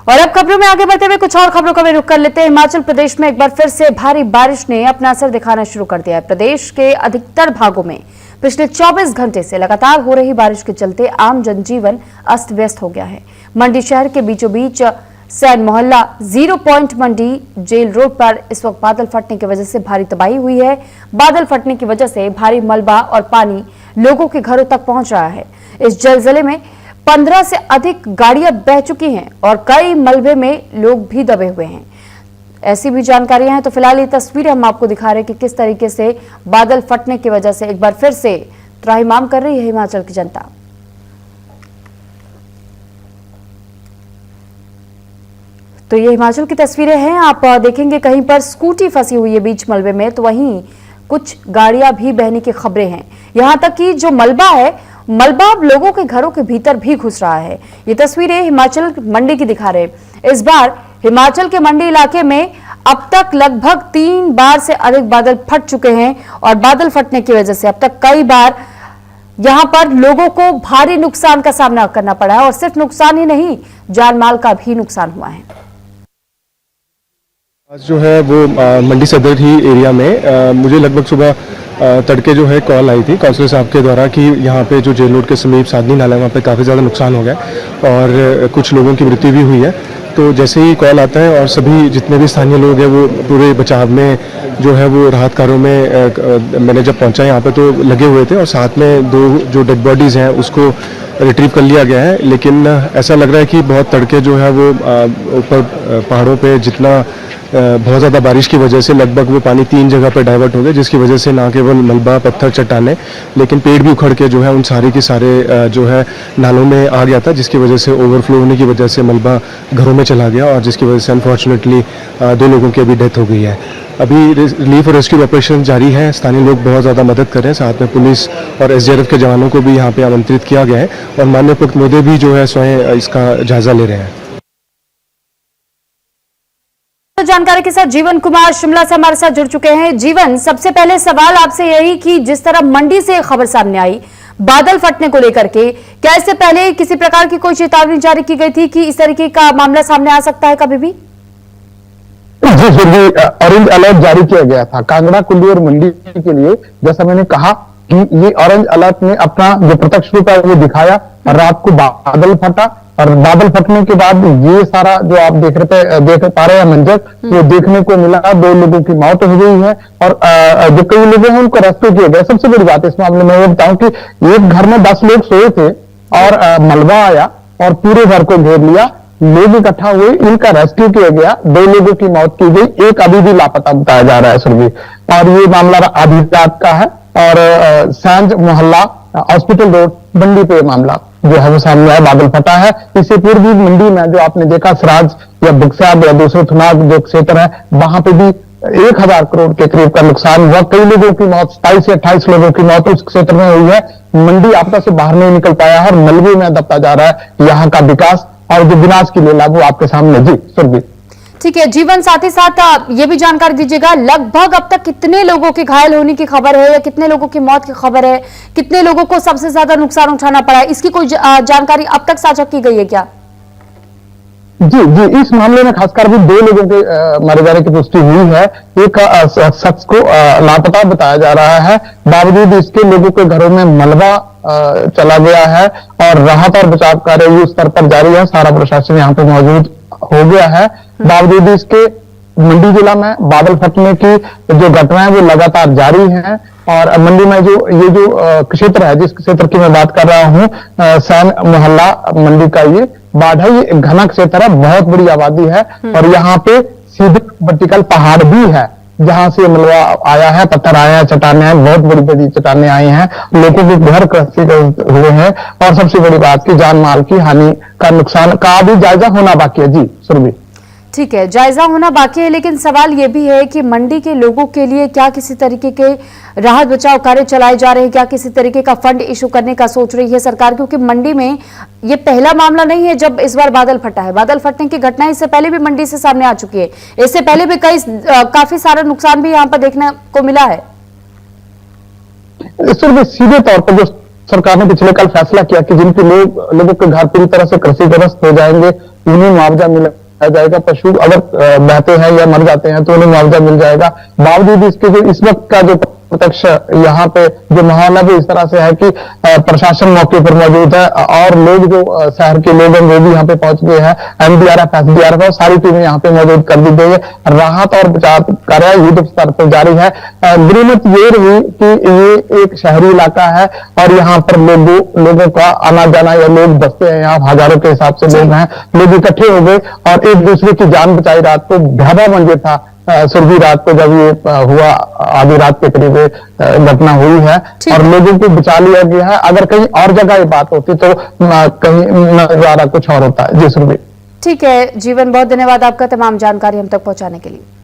और अब खबरों में आगे बढ़ते हुए कुछ और खबरों का भी रुख कर लेते हैं। हिमाचल प्रदेश में एक बार फिर से भारी बारिश ने अपना असर दिखाना शुरू कर दिया है। प्रदेश के अधिकतर भागों में पिछले 24 घंटे से लगातार हो रही बारिश के चलते आम जनजीवन अस्त व्यस्त हो गया है। मंडी शहर के बीचों बीच सैन मोहल्ला 0 पॉइंट मंडी जेल रोड पर इस वक्त बादल फटने की वजह से भारी तबाही हुई है। बादल फटने की वजह से भारी मलबा और पानी लोगों के घरों तक पहुंच रहा है। इस जलजले में 15 से अधिक गाड़ियां बह चुकी हैं और कई मलबे में लोग भी दबे हुए हैं। ऐसी भी जानकारियां हैं। तो फिलहाल ये तस्वीरें हम आपको दिखा रहे हैं कि किस तरीके से बादल फटने की वजह से एक बार फिर से त्राहिमाम कर रही है हिमाचल की जनता। तो ये हिमाचल की तस्वीरें हैं। आप देखेंगे कहीं पर स्कूटी फंसी हुई है बीच मलबे में, तो वहीं कुछ गाड़ियां भी बहने की खबरें हैं। यहां तक कि जो मलबा है, मलबा अब लोगों के घरों के भीतर भी घुस रहा है। ये तस्वीरें हिमाचल मंडी की दिखा रहे हैं। इस बार हिमाचल के मंडी इलाके में अब तक लगभग 3 बार से अधिक बादल फट चुके हैं और बादल फटने की वजह से अब तक कई बार यहां पर लोगों को भारी नुकसान का सामना करना पड़ा है और सिर्फ नुकसान ही नहीं, जान माल का भी नुकसान हुआ है। आज जो है वो मंडी सदर ही एरिया में मुझे लगभग सुबह तड़के जो है कॉल आई थी काउंसलर साहब के द्वारा कि यहाँ पे जो जेल रोड के समीप साधनी नाला है वहाँ पे काफ़ी ज़्यादा नुकसान हो गया और कुछ लोगों की मृत्यु भी हुई है। तो जैसे ही कॉल आता है और सभी जितने भी स्थानीय लोग हैं वो पूरे बचाव में जो है वो राहत कार्यों में मैंने जब पहुँचा यहाँ पे तो लगे हुए थे और साथ में 2 जो डेड बॉडीज़ हैं उसको रिट्रीव कर लिया गया है। लेकिन ऐसा लग रहा है कि बहुत तड़के जो है वो ऊपर पहाड़ों पे जितना बहुत ज़्यादा बारिश की वजह से लगभग वो पानी 3 जगह पर डाइवर्ट हो गया, जिसकी वजह से ना केवल मलबा पत्थर चट्टाने लेकिन पेड़ भी उखड़ के जो है उन सारे के सारे जो है नालों में आ गया था, जिसकी वजह से ओवरफ्लो होने की वजह से मलबा घरों में चला गया और जिसकी वजह से अनफॉर्चुनेटली 2 लोगों की अभी डेथ हो गई है। अभी रिलीफ और रेस्क्यू ऑपरेशन जारी है। स्थानीय लोग बहुत ज़्यादा मदद कर रहे हैं, साथ में पुलिस और SDRF के जवानों को भी यहाँ पे आमंत्रित किया गया है और माननीय उपायुक्त महोदय भी जो है स्वयं इसका जायजा ले रहे हैं। जानकारी के साथ जीवन कुमार शिमला से हमारे साथ जुड़ चुके हैं। जीवन, सबसे पहले सवाल आपसे यही कि जिस तरह मंडी से खबर सामने आई बादल फटने को लेकर के, क्या इससे पहले किसी प्रकार की कोई चेतावनी जारी की गई थी कि इस तरीके का मामला सामने आ सकता है कभी भी? जी जी, ऑरेंज अलर्ट जारी किया गया था कांगड़ा, कुल्लू और मंडी के लिए। जैसा मैंने कहा कि ये ऑरेंज अलर्ट ने अपना जो प्रत्यक्ष रूप है वो दिखाया। रात को बादल फटा और बादल फटने के बाद ये सारा जो आप देख पा रहे हैं मंजर वो देखने को मिला। 2 लोगों की मौत हो गई है और जो कई लोग हैं उनको रेस्क्यू किए गए। सबसे बड़ी बात इस मामले में ये बताऊं कि एक घर में 10 लोग सोए थे और मलबा आया और पूरे घर को घेर लिया। लोग इकट्ठा हुए, इनका रेस्क्यू किया गया। 2 लोगों की मौत की गई, एक अभी भी लापता बताया जा रहा है सुरभि। और ये मामला आधी रात का है और सैन मोहल्ला हॉस्पिटल रोड मंडी पे मामला जो है वो सामने आया, बादल फटा है। इससे पूर्व भी मंडी में जो आपने देखा सराज या बुकसाब या दूसरे थुनाग जो क्षेत्र है वहां पे भी 1000 करोड़ के करीब का नुकसान हुआ। कई लोगों की मौत, 27 से 28 लोगों की मौत उस क्षेत्र में हुई है। मंडी आपदा से बाहर नहीं निकल पाया है और मलबे में दबता जा रहा है यहाँ का विकास और जो विनाश की लीला वो आपके सामने। जी सुरभि, ठीक है जीवन, साथ ही साथ ये भी जानकारी दीजिएगा लगभग अब तक कितने लोगों के घायल होने की खबर है या कितने लोगों की मौत की खबर है, कितने लोगों को सबसे ज्यादा नुकसान उठाना पड़ा है, इसकी कोई जानकारी अब तक साझा की गई है क्या? जी जी, इस मामले में खासकर भी 2 लोगों के मारे जाने की पुष्टि हुई है। एक शख्स को लापता बताया जा रहा है। बावजूद इसके लोगों के घरों में मलबा चला गया है और राहत और बचाव कार्य युद्ध स्तर पर जारी है। सारा प्रशासन यहाँ पे मौजूद हो गया है। बावजूद इसके मंडी जिला में बादल फटने की जो घटनाएं वो लगातार जारी हैं और मंडी में जो ये जो क्षेत्र है, जिस क्षेत्र की मैं बात कर रहा हूँ, सैन मोहल्ला मंडी का ये बाढ़ है, ये घना क्षेत्र है, बहुत बड़ी आबादी है और यहाँ पे सीधे वर्टिकल पहाड़ भी है जहां से मलबा आया है, पत्थर आए हैं, चट्टाने हैं, बहुत बड़ी बड़ी चट्टाने आई हैं। लोगों के घर ग्रसित हुए हैं और सबसे बड़ी बात की जान माल की हानि का नुकसान का भी जायजा होना बाकी है। जी सुरभि, ठीक है, जायजा होना बाकी है, लेकिन सवाल यह भी है कि मंडी के लोगों के लिए क्या किसी तरीके के राहत बचाव कार्य चलाए जा रहे हैं, क्या किसी तरीके का फंड इशू करने का सोच रही है सरकार? क्योंकि मंडी में ये पहला मामला नहीं है जब इस बार बादल फटा है। बादल फटने की घटना इससे पहले भी मंडी से सामने आ चुकी है, इससे पहले भी काफी सारा नुकसान भी यहाँ पर देखने को मिला है। सीधे तौर पर जो सरकार ने पिछले कल फैसला किया कि जिनके लोगों के घर पूरी तरह से कृषिग्रस्त हो जाएंगे उन्हें मुआवजा मिल जाएगा। पशु अगर बहते हैं या मर जाते हैं तो उन्हें मुआवजा मिल जाएगा। बावजूद इसके जो इस वक्त का जो प्रत्यक्ष यहाँ पे जो माहौल है वो इस तरह से है कि प्रशासन मौके पर मौजूद है और लोग जो शहर के लोग हैं वो भी यहाँ पे पहुंच गए हैं। एनडीआरएफ, एसडीआरएफ और सारी टीमें यहाँ पे मौजूद कर दी गई है। राहत और बचाव कार्य युद्ध स्तर पर जारी है। गृहमत ये रही कि ये एक शहरी इलाका है और यहाँ पर लोगों का आना जाना या लोग बसते हैं, यहाँ हजारों के हिसाब से लोग हैं। लोग इकट्ठे हो गए और एक दूसरे की जान बचाई। रात को ढाबा मंजर था सुरभि रात को जब ये हुआ, आधी रात के करीब घटना हुई है और लोगों को बचा लिया गया है। अगर कहीं और जगह ये बात होती तो कहीं नजारा कुछ और होता है। जी सुरभि। ठीक है जीवन, बहुत धन्यवाद आपका तमाम जानकारी हम तक पहुंचाने के लिए।